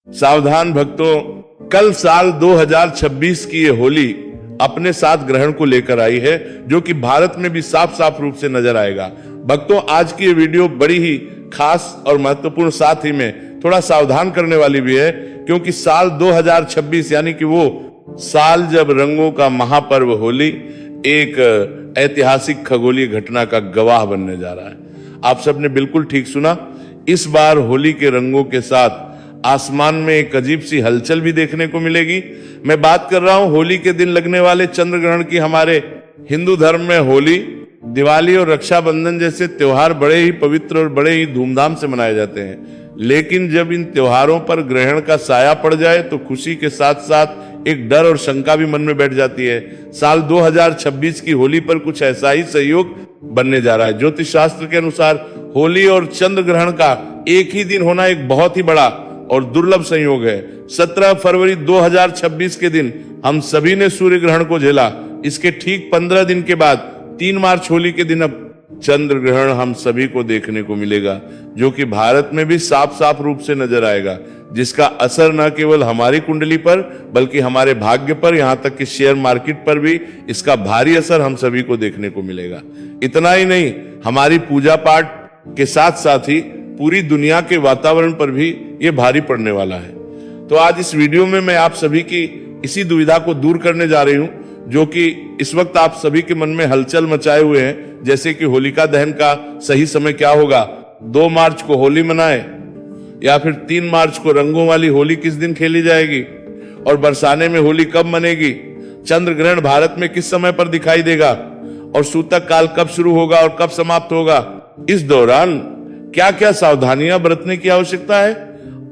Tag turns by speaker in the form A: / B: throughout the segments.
A: सावधान भक्तों, कल साल 2026 की ये होली अपने साथ ग्रहण को लेकर आई है, जो कि भारत में भी साफ साफ रूप से नजर आएगा। भक्तों, आज की ये वीडियो बड़ी ही खास और महत्वपूर्ण, साथ ही में थोड़ा सावधान करने वाली भी है, क्योंकि साल 2026 यानी कि वो साल जब रंगों का महापर्व होली एक ऐतिहासिक खगोलीय घटना का गवाह बनने जा रहा है। आप सबने बिल्कुल ठीक सुना, इस बार होली के रंगों के साथ आसमान में एक अजीब सी हलचल भी देखने को मिलेगी। मैं बात कर रहा हूं होली के दिन लगने वाले चंद्र ग्रहण की। हमारे हिंदू धर्म में होली, दिवाली और रक्षाबंधन जैसे त्योहार बड़े ही पवित्र और बड़े ही धूमधाम से मनाए जाते हैं, लेकिन जब इन त्योहारों पर ग्रहण का साया पड़ जाए तो खुशी के साथ साथ एक डर और शंका भी मन में बैठ जाती है। साल 2026 की होली पर कुछ ऐसा ही संयोग बनने जा रहा है। ज्योतिष शास्त्र के अनुसार होली और चंद्र ग्रहण का एक ही दिन होना एक बहुत ही बड़ा और दुर्लभ संयोग है। 17 फरवरी 2026 के दिन हम सभी ने सूर्य ग्रहण को झेला। इसके ठीक 15 दिन के बाद 3 मार्च होली के दिन अब चंद्र ग्रहण हम सभी को देखने को मिलेगा, जो कि भारत में भी साफ साफ रूप से नजर आएगा, जिसका असर न केवल हमारी कुंडली पर बल्कि हमारे भाग्य पर, यहां तक कि शेयर मार्केट पर भी इसका भारी असर हम सभी को देखने को मिलेगा। इतना ही नहीं, हमारी पूजा पाठ के साथ साथ ही पूरी दुनिया के वातावरण पर भी ये भारी पड़ने वाला है। तो आज इस वीडियो में मैं आप सभी की इसी दुविधा को दूर करने जा रही हूं, जो कि इस वक्त आप सभी के मन में हलचल मचाए हुए हैं, जैसे कि होलिका दहन का सही समय क्या होगा, 2 मार्च को होली मनाए या फिर 3 मार्च को रंगों वाली होली किस दिन खेली जाएगी, और बरसाने में होली कब मनेगी, चंद्र ग्रहण भारत में किस समय पर दिखाई देगा, और सूतक काल कब शुरू होगा और कब समाप्त होगा, इस दौरान क्या क्या सावधानियां बरतने की आवश्यकता है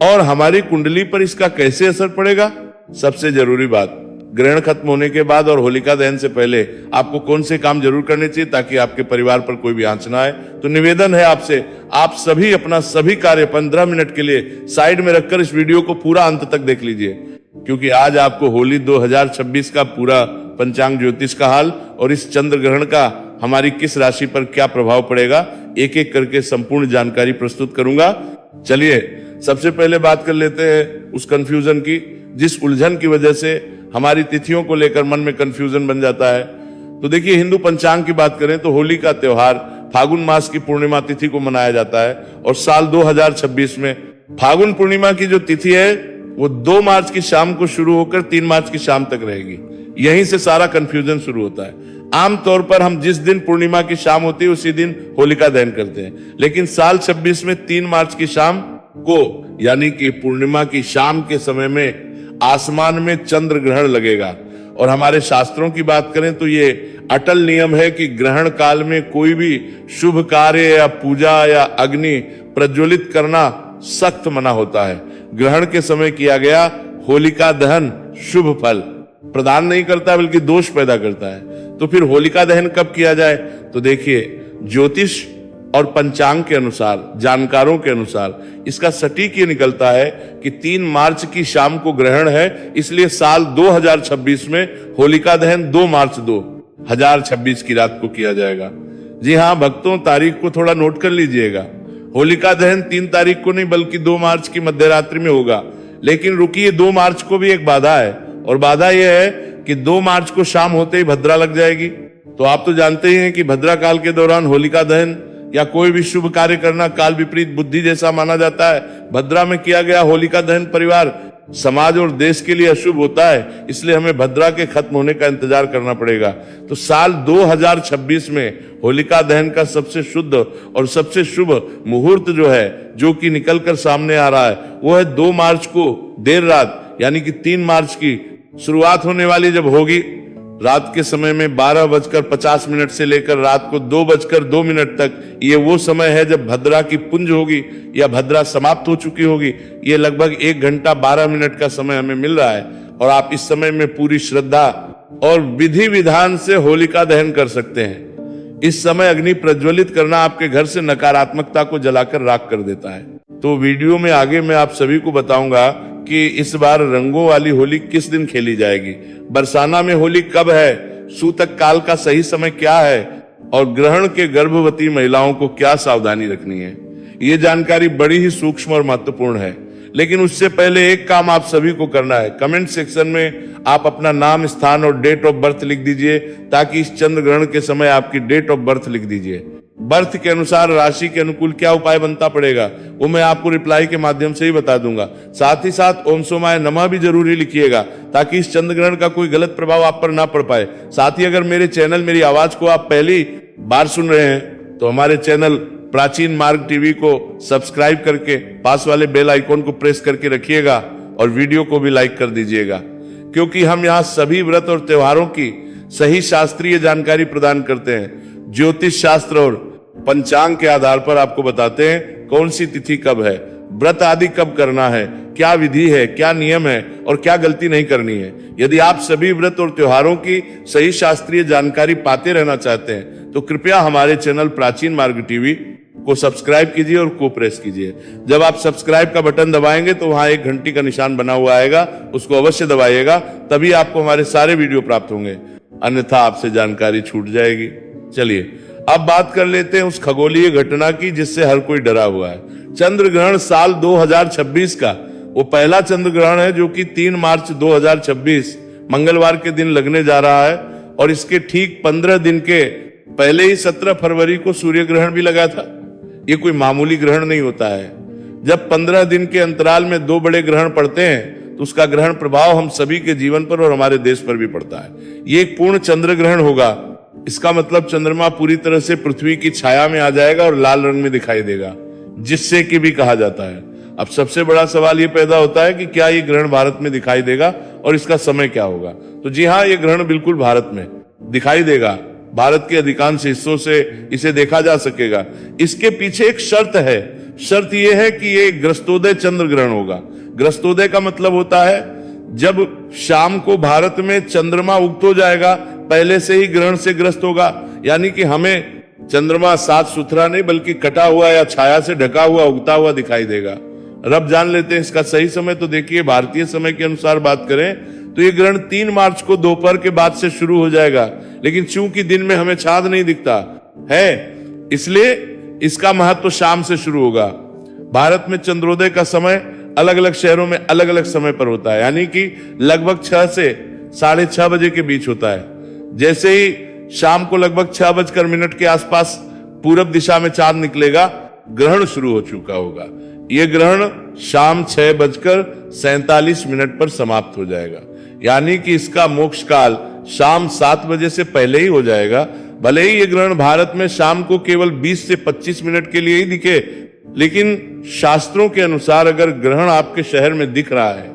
A: और हमारी कुंडली पर इसका कैसे असर पड़ेगा। सबसे जरूरी बात, ग्रहण खत्म होने के बाद और होलिका दहन से पहले आपको कौन से काम जरूर करने चाहिए ताकि आपके परिवार पर कोई भी आंच ना आए। तो निवेदन है आपसे, आप सभी अपना सभी कार्य 15 मिनट के लिए साइड में रखकर इस वीडियो को पूरा अंत तक देख लीजिए, क्योंकि आज आपको होली 2026 का पूरा पंचांग ज्योतिष का हाल और इस चंद्र ग्रहण का हमारी किस राशि पर क्या प्रभाव पड़ेगा, एक एक करके संपूर्ण जानकारी प्रस्तुत करूंगा। चलिए सबसे पहले बात कर लेते हैं उस कंफ्यूजन की, जिस उलझन की वजह से हमारी तिथियों को लेकर मन में कंफ्यूजन बन जाता है। तो देखिए, हिंदू पंचांग की बात करें तो होली का त्योहार फागुन मास की पूर्णिमा तिथि को मनाया जाता है, और साल 2026 में फागुन पूर्णिमा की जो तिथि है वो 2 मार्च की शाम को शुरू होकर 3 मार्च की शाम तक रहेगी। यहीं से सारा कंफ्यूजन शुरू होता है। आमतौर पर हम जिस दिन पूर्णिमा की शाम होती है उसी दिन होलिका दहन करते हैं, लेकिन साल 26 में 3 मार्च की शाम को यानी कि पूर्णिमा की शाम के समय में आसमान में चंद्र ग्रहण लगेगा। और हमारे शास्त्रों की बात करें तो ये अटल नियम है कि ग्रहण काल में कोई भी शुभ कार्य या पूजा या अग्नि प्रज्वलित करना सख्त मना होता है। ग्रहण के समय किया गया होलिका दहन शुभ फल प्रदान नहीं करता बल्कि दोष पैदा करता है। तो फिर होलिका दहन कब किया जाए? तो देखिए, ज्योतिष और पंचांग के अनुसार, जानकारों के अनुसार इसका सटीक ये निकलता है कि 3 मार्च की शाम को ग्रहण है, इसलिए साल 2026 में होलिका दहन 2 मार्च 2026 की रात को किया जाएगा। जी हां भक्तों, तारीख को थोड़ा नोट कर लीजिएगा। होलिका दहन 3 तारीख को नहीं बल्कि 2 मार्च की मध्यरात्रि में होगा। लेकिन रुकिए, 2 मार्च को भी एक बाधा है, और बाधा यह है कि 2 मार्च को शाम होते ही भद्रा लग जाएगी। तो आप तो जानते ही हैं कि भद्रा काल के दौरान होलिका दहन या कोई भी शुभ कार्य करना काल विपरीत बुद्धि जैसा माना जाता है। भद्रा में किया गया होलिका दहन परिवार, समाज और देश के लिए अशुभ होता है, इसलिए हमें भद्रा के खत्म होने का इंतजार करना पड़ेगा। तो साल 2026 में होलिका दहन का सबसे शुद्ध और सबसे शुभ मुहूर्त जो है, जो कि निकल कर सामने आ रहा है, वो है 2 मार्च को देर रात यानी कि 3 मार्च की शुरुआत होने वाली जब होगी, रात के समय में 12:50 से लेकर रात को 2:02 तक, ये वो समय है जब भद्रा की पुंज होगी या भद्रा समाप्त हो चुकी होगी। ये लगभग 1 घंटा 12 मिनट का समय हमें मिल रहा है, और आप इस समय में पूरी श्रद्धा और विधि विधान से होलिका दहन कर सकते हैं। इस समय अग्नि प्रज्वलित करना आपके घर से नकारात्मकता को जलाकर राख कर देता है। तो वीडियो में आगे मैं आप सभी को बताऊंगा कि इस बार रंगों वाली होली किस दिन खेली जाएगी, बरसाना में होली कब है, सूतक काल का सही समय क्या है, और ग्रहण के गर्भवती महिलाओं को क्या सावधानी रखनी है। ये जानकारी बड़ी ही सूक्ष्म और महत्वपूर्ण है, लेकिन उससे पहले एक काम आप सभी को करना है। कमेंट सेक्शन में आप अपना नाम, स्थान और डेट ऑफ बर्थ लिख दीजिए, ताकि इस चंद्र ग्रहण के समय आपकी डेट ऑफ बर्थ लिख दीजिए। बर्थ के अनुसार राशि के अनुकूल क्या उपाय बनता पड़ेगा वो मैं आपको रिप्लाई के माध्यम से ही बता दूंगा। साथ ही साथ ओम सोमाय नमः भी जरूरी लिखिएगा, ताकि इस चंद्र ग्रहण का कोई गलत प्रभाव आप पर ना पड़ पाए। साथ ही अगर मेरे चैनल, मेरी आवाज को आप पहली बार सुन रहे हैं तो हमारे चैनल प्राचीन मार्ग टीवी को सब्सक्राइब करके पास वाले बेल आइकॉन को प्रेस करके रखिएगा और वीडियो को भी लाइक कर दीजिएगा, क्योंकि हम यहाँ सभी व्रत और त्योहारों की सही शास्त्रीय जानकारी प्रदान करते हैं। ज्योतिष शास्त्र और पंचांग के आधार पर आपको बताते हैं कौन सी तिथि कब है, व्रत आदि कब करना है, क्या विधि है, क्या नियम है और क्या गलती नहीं करनी है। यदि आप सभी व्रत और त्योहारों की सही शास्त्रीय जानकारी पाते रहना चाहते हैं तो कृपया हमारे चैनल प्राचीन मार्ग टीवी को सब्सक्राइब कीजिए और को प्रेस कीजिए। जब आप सब्सक्राइब का बटन दबाएंगे तो वहां एक घंटी का निशान बना हुआ आएगा, उसको अवश्य दबाइएगा, तभी आपको हमारे सारे वीडियो प्राप्त होंगे, अन्यथा आपसे जानकारी छूट जाएगी। चलिए अब बात कर लेते हैं उस खगोलीय घटना की जिससे हर कोई डरा हुआ है। चंद्र ग्रहण साल 2026 का वो पहला चंद्र ग्रहण है जो कि 3 मार्च 2026 मंगलवार के दिन लगने जा रहा है, और इसके ठीक 15 दिन के पहले ही 17 फरवरी को सूर्य ग्रहण भी लगा था। ये कोई मामूली ग्रहण नहीं होता है। जब 15 दिन के अंतराल में 2 बड़े ग्रहण पड़ते हैं तो उसका ग्रहण प्रभाव हम सभी के जीवन पर और हमारे देश पर भी पड़ता है। ये एक पूर्ण चंद्र ग्रहण होगा। इसका मतलब चंद्रमा पूरी तरह से पृथ्वी की छाया में आ जाएगा और लाल रंग में दिखाई देगा, जिससे कि भी कहा जाता है। अब सबसे बड़ा सवाल ये पैदा होता है कि क्या ये ग्रहण भारत में दिखाई देगा और इसका समय क्या होगा। तो जी हाँ, ये ग्रहण बिल्कुल भारत में दिखाई देगा। भारत के अधिकांश हिस्सों से इसे देखा जा सकेगा। इसके पीछे एक शर्त है। शर्त यह है कि ये ग्रस्तोदय चंद्र ग्रहण होगा। ग्रस्तोदय का मतलब होता है जब शाम को भारत में चंद्रमा उगत हो जाएगा, पहले से ही ग्रहण से ग्रस्त होगा, यानी कि हमें चंद्रमा साफ सुथरा नहीं बल्कि कटा हुआ या छाया से ढका हुआ उगता हुआ दिखाई देगा। रब जान लेते हैं इसका सही समय। तो देखिए, भारतीय समय के अनुसार बात करें तो ये ग्रहण 3 मार्च को दोपहर के बाद से शुरू हो जाएगा, लेकिन चूंकि दिन में हमें चांद नहीं दिखता है, इसलिए इसका महत्व शाम से शुरू होगा। भारत में चंद्रोदय का समय अलग अलग शहरों में अलग अलग समय पर होता है, यानी कि लगभग 6 से 6:30 बजे के बीच होता है। जैसे ही शाम को लगभग 6:00 के आसपास पूरब दिशा में चांद निकलेगा, ग्रहण शुरू हो चुका होगा। यह ग्रहण शाम 6:47 पर समाप्त हो जाएगा, यानी कि इसका मोक्ष काल शाम 7 बजे से पहले ही हो जाएगा। भले ही यह ग्रहण भारत में शाम को केवल 20 से 25 मिनट के लिए ही दिखे, लेकिन शास्त्रों के अनुसार अगर ग्रहण आपके शहर में दिख रहा है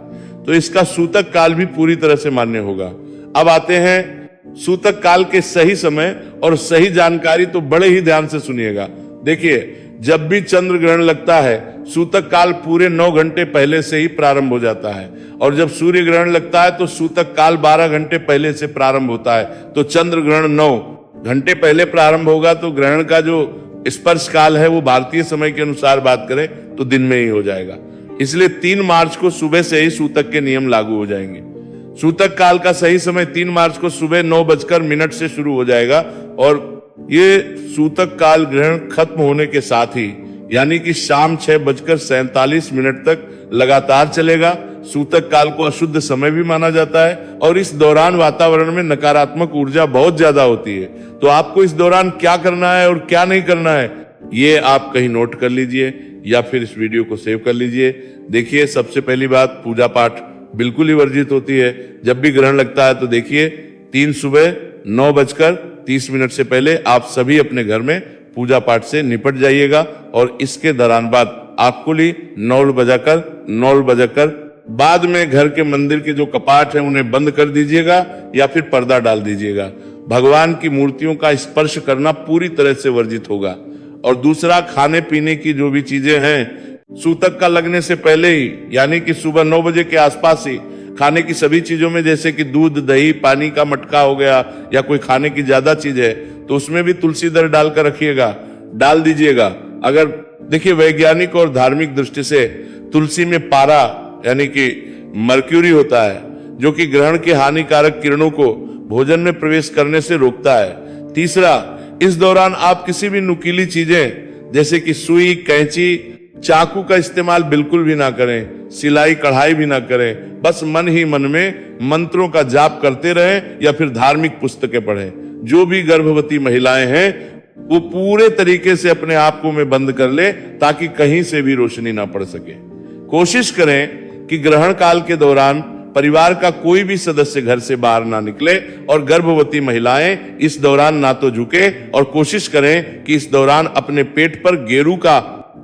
A: तो इसका सूतक काल भी पूरी तरह से मान्य होगा। अब आते हैं सूतक काल के सही समय और सही जानकारी, तो बड़े ही ध्यान से सुनिएगा। देखिए, जब भी चंद्र ग्रहण लगता है सूतक काल पूरे 9 घंटे पहले से ही प्रारंभ हो जाता है, और जब सूर्य ग्रहण लगता है तो सूतक काल 12 घंटे पहले से प्रारंभ होता है। तो चंद्र ग्रहण 9 घंटे पहले प्रारंभ होगा, तो ग्रहण का जो स्पर्श काल है वो भारतीय समय के अनुसार बात करें तो दिन में ही हो जाएगा। इसलिए 3 मार्च को सुबह से ही सूतक के नियम लागू हो जाएंगे। सूतक काल का सही समय 3 मार्च को सुबह 9:00 से शुरू हो जाएगा, और ये सूतक काल ग्रहण खत्म होने के साथ ही, यानी कि शाम 6:47 तक लगातार चलेगा। सूतक काल को अशुद्ध समय भी माना जाता है, और इस दौरान वातावरण में नकारात्मक ऊर्जा बहुत ज्यादा होती है। तो आपको इस दौरान क्या करना है और क्या नहीं करना है, ये आप कहीं नोट कर लीजिए या फिर इस वीडियो को सेव कर लीजिए। देखिए, सबसे पहली बात, पूजा पाठ बिल्कुल ही वर्जित होती है। जब भी ग्रहण लगता है तो देखिए 3 सुबह 9:30 से पहले आप सभी अपने घर में पूजा पाठ से निपट जाइएगा, और इसके दौरान बाद आपको 9 बजाकर बाद में घर के मंदिर के जो कपाट हैं उन्हें बंद कर दीजिएगा या फिर पर्दा डाल दीजिएगा। भगवान की मूर्तियों का स्पर्श करना पूरी तरह से वर्जित होगा। और दूसरा, खाने पीने की जो भी चीजें हैं सूतक का लगने से पहले ही, यानी कि सुबह 9 बजे के आसपास ही खाने की सभी चीजों में, जैसे कि दूध, दही, पानी का मटका हो गया या कोई खाने की ज्यादा चीज है तो उसमें भी तुलसी दल डालकर रखिएगा, डाल दीजिएगा। अगर देखिए, वैज्ञानिक और धार्मिक दृष्टि से तुलसी में पारा यानी कि मर्क्यूरी होता है, जो कि ग्रहण के हानिकारक किरणों को भोजन में प्रवेश करने से रोकता है। तीसरा, इस दौरान आप किसी भी नुकीली चीजें जैसे कि सुई, कैंची चाकू का इस्तेमाल बिल्कुल भी ना करें, सिलाई कढ़ाई भी ना करें, बस मन ही मन में मंत्रों का जाप करते रहें या फिर धार्मिक पुस्तकें पढ़ें। जो भी गर्भवती महिलाएं हैं वो पूरे तरीके से अपने आप को में बंद कर ले ताकि कहीं से भी रोशनी ना पड़ सके। कोशिश करें कि ग्रहण काल के दौरान परिवार का कोई भी सदस्य घर से बाहर ना निकले और गर्भवती महिलाएं इस दौरान ना तो झुके और कोशिश करें कि इस दौरान अपने पेट पर गेरू का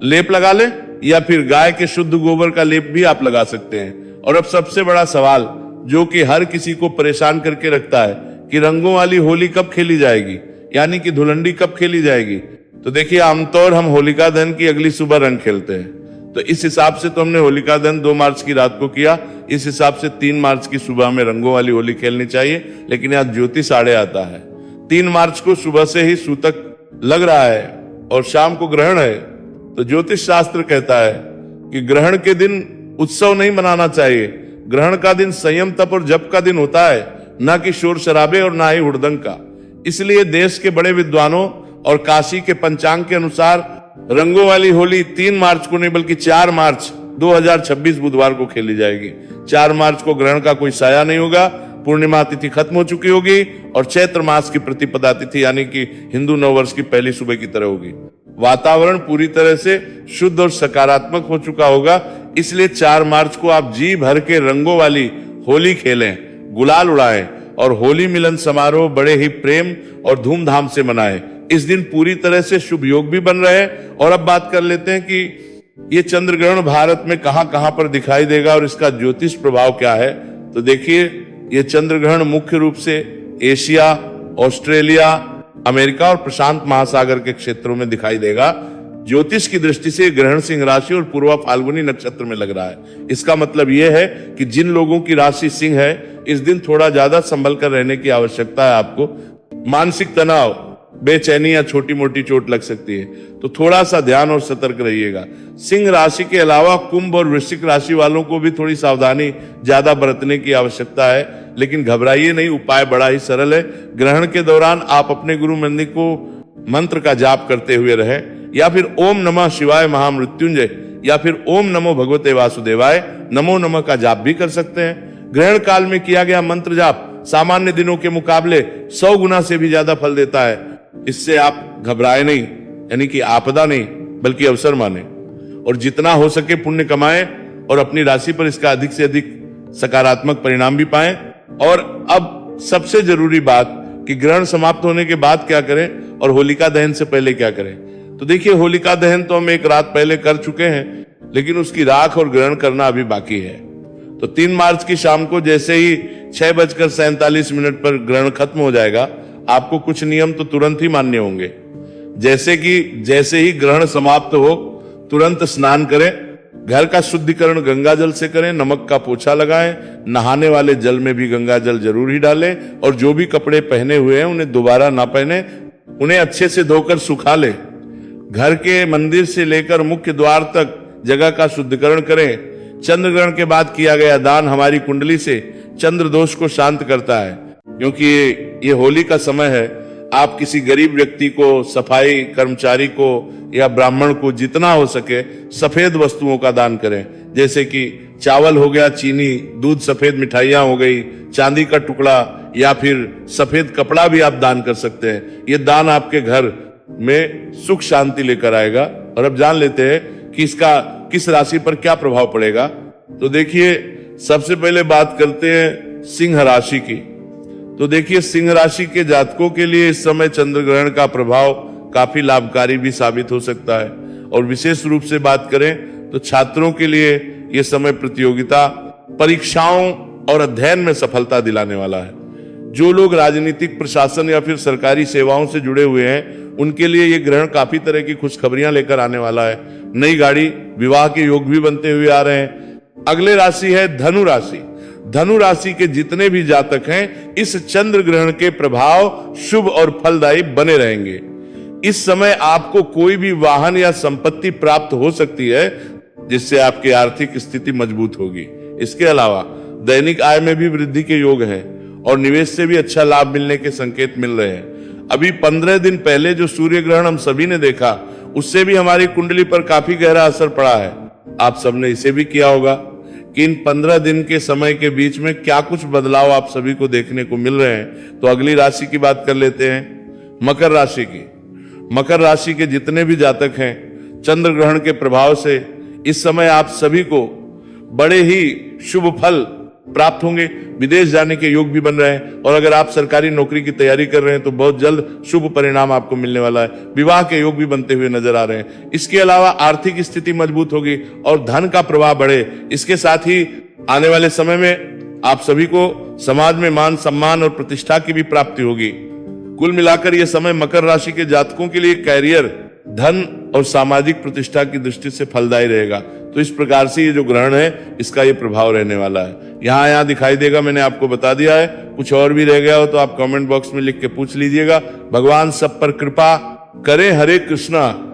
A: लेप लगा ले या फिर गाय के शुद्ध गोबर का लेप भी आप लगा सकते हैं। और अब सबसे बड़ा सवाल जो कि हर किसी को परेशान करके रखता है कि रंगों वाली होली कब खेली जाएगी, यानी कि धुलंडी कब खेली जाएगी। तो देखिए, आमतौर हम होलिका दहन की अगली सुबह रंग खेलते हैं, तो इस हिसाब से तो हमने होलिका दहन 2 मार्च की रात को किया। इस हिसाब से 3 मार्च की सुबह में रंगों वाली होली खेलनी चाहिए, लेकिन आज ज्योतिष आड़े आता है। 3 मार्च को सुबह से ही सूतक लग रहा है और शाम को ग्रहण है, तो ज्योतिष शास्त्र कहता है कि ग्रहण के दिन उत्सव नहीं मनाना चाहिए। ग्रहण का दिन संयम, तप और जप का दिन होता है, ना कि शोर शराबे और ना ही हुड़दंग का। इसलिए देश के बड़े विद्वानों और काशी के पंचांग के अनुसार रंगों वाली होली 3 मार्च को नहीं बल्कि 4 मार्च 2026 बुधवार को खेली जाएगी। 4 मार्च को ग्रहण का कोई साया नहीं होगा, पूर्णिमा तिथि खत्म हो चुकी होगी और चैत्र मास की प्रतिपदा तिथि यानी कि हिंदू नववर्ष की पहली सुबह की तरह होगी। वातावरण पूरी तरह से शुद्ध और सकारात्मक हो चुका होगा, इसलिए 4 मार्च को आप जी भर के रंगों वाली होली खेलें, गुलाल उड़ाएं और होली मिलन समारोह बड़े ही प्रेम और धूमधाम से मनाएं। इस दिन पूरी तरह से शुभ योग भी बन रहे हैं। और अब बात कर लेते हैं कि ये चंद्र ग्रहण भारत में कहां कहां पर दिखाई देगा और इसका ज्योतिष प्रभाव क्या है। तो देखिए, ये चंद्र ग्रहण मुख्य रूप से एशिया, ऑस्ट्रेलिया, अमेरिका और प्रशांत महासागर के क्षेत्रों में दिखाई देगा। ज्योतिष की दृष्टि से ग्रहण सिंह राशि और पूर्वा फाल्गुनी नक्षत्र में लग रहा है। इसका मतलब यह है कि जिन लोगों की राशि सिंह है, इस दिन थोड़ा ज्यादा संभल कर रहने की आवश्यकता है। आपको मानसिक तनाव, बेचैनी या छोटी मोटी चोट लग सकती है, तो थोड़ा सा ध्यान और सतर्क रहिएगा। सिंह राशि के अलावा कुंभ और वृश्चिक राशि वालों को भी थोड़ी सावधानी ज्यादा बरतने की आवश्यकता है, लेकिन घबराइए नहीं, उपाय बड़ा ही सरल है। ग्रहण के दौरान आप अपने गुरु मंदिर को मंत्र का जाप करते हुए रहें या फिर ओम नमः शिवाय महामृत्युंजय या फिर ओम नमो भगवते वासुदेवाय नमो नमः का जाप भी कर सकते हैं। ग्रहण काल में किया गया मंत्र जाप सामान्य दिनों के मुकाबले 100 गुना से भी ज्यादा फल देता है। इससे आप घबराए नहीं, यानी कि आपदा नहीं बल्कि अवसर माने और जितना हो सके पुण्य कमाएं और अपनी राशि पर इसका अधिक से अधिक सकारात्मक परिणाम भी पाएं। और अब सबसे जरूरी बात कि ग्रहण समाप्त होने के बाद क्या करें और होलिका दहन से पहले क्या करें। तो देखिए, होलिका दहन तो हम एक रात पहले कर चुके हैं, लेकिन उसकी राख और ग्रहण करना अभी बाकी है। तो 3 मार्च की शाम को जैसे ही 6:47 पर ग्रहण खत्म हो जाएगा, आपको कुछ नियम तो तुरंत ही मान्य होंगे। जैसे कि जैसे ही ग्रहण समाप्त हो तुरंत स्नान करें, घर का शुद्धिकरण गंगा जल से करें, नमक का पोछा लगाएं, नहाने वाले जल में भी गंगा जल जरूर ही डालें और जो भी कपड़े पहने हुए हैं उन्हें दोबारा ना पहने, उन्हें अच्छे से धोकर सुखा लें। घर के मंदिर से लेकर मुख्य द्वार तक जगह का शुद्धिकरण करें। चंद्र ग्रहण के बाद किया गया दान हमारी कुंडली से चंद्र दोष को शांत करता है। क्योंकि ये होली का समय है, आप किसी गरीब व्यक्ति को, सफाई कर्मचारी को या ब्राह्मण को जितना हो सके सफेद वस्तुओं का दान करें। जैसे कि चावल हो गया, चीनी, दूध, सफेद मिठाइयां हो गई, चांदी का टुकड़ा या फिर सफेद कपड़ा भी आप दान कर सकते हैं। ये दान आपके घर में सुख शांति लेकर आएगा। और अब जान लेते हैं कि इसका किस राशि पर क्या प्रभाव पड़ेगा। तो देखिए, सबसे पहले बात करते हैं सिंह राशि की। तो देखिए, सिंह राशि के जातकों के लिए इस समय चंद्र ग्रहण का प्रभाव काफी लाभकारी भी साबित हो सकता है। और विशेष रूप से बात करें तो छात्रों के लिए यह समय प्रतियोगिता, परीक्षाओं और अध्ययन में सफलता दिलाने वाला है। जो लोग राजनीतिक, प्रशासन या फिर सरकारी सेवाओं से जुड़े हुए हैं, उनके लिए यह ग्रहण काफी तरह की खुशखबरियां लेकर आने वाला है। नई गाड़ी, विवाह के योग भी बनते हुए आ रहे हैं। अगले राशि है धनु राशि। धनु राशि के जितने भी जातक हैं, इस चंद्र ग्रहण के प्रभाव शुभ और फलदायी बने रहेंगे। इस समय आपको कोई भी वाहन या संपत्ति प्राप्त हो सकती है, जिससे आपकी आर्थिक स्थिति मजबूत होगी। इसके अलावा दैनिक आय में भी वृद्धि के योग हैं और निवेश से भी अच्छा लाभ मिलने के संकेत मिल रहे हैं। अभी 15 दिन पहले जो सूर्य ग्रहण हम सभी ने देखा, उससे भी हमारी कुंडली पर काफी गहरा असर पड़ा है। आप सबने इसे भी किया होगा कि इन 15 दिन के समय के बीच में क्या कुछ बदलाव आप सभी को देखने को मिल रहे हैं। तो अगली राशि की बात कर लेते हैं, मकर राशि की। मकर राशि के जितने भी जातक हैं, चंद्र ग्रहण के प्रभाव से इस समय आप सभी को बड़े ही शुभ फल प्राप्त होंगे। विदेश जाने के योग भी बन रहे हैं और अगर आप सरकारी नौकरी की तैयारी कर रहे हैं तो बहुत जल्द शुभ परिणाम आपको मिलने वाला है। विवाह के योग भी बनते हुए नजर आ रहे हैं। इसके अलावा आर्थिक स्थिति मजबूत होगी और धन का प्रवाह बढ़े। इसके साथ ही आने वाले समय में आप सभी को समाज में मान सम्मान और प्रतिष्ठा की भी प्राप्ति होगी। कुल मिलाकर यह समय मकर राशि के जातकों के लिए कैरियर, धन और सामाजिक प्रतिष्ठा की दृष्टि से फलदायी रहेगा। तो इस प्रकार से ये जो ग्रहण है इसका ये प्रभाव रहने वाला है। यहाँ दिखाई देगा, मैंने आपको बता दिया है। कुछ और भी रह गया हो तो आप कमेंट बॉक्स में लिख के पूछ लीजिएगा। भगवान सब पर कृपा करें। हरे कृष्णा।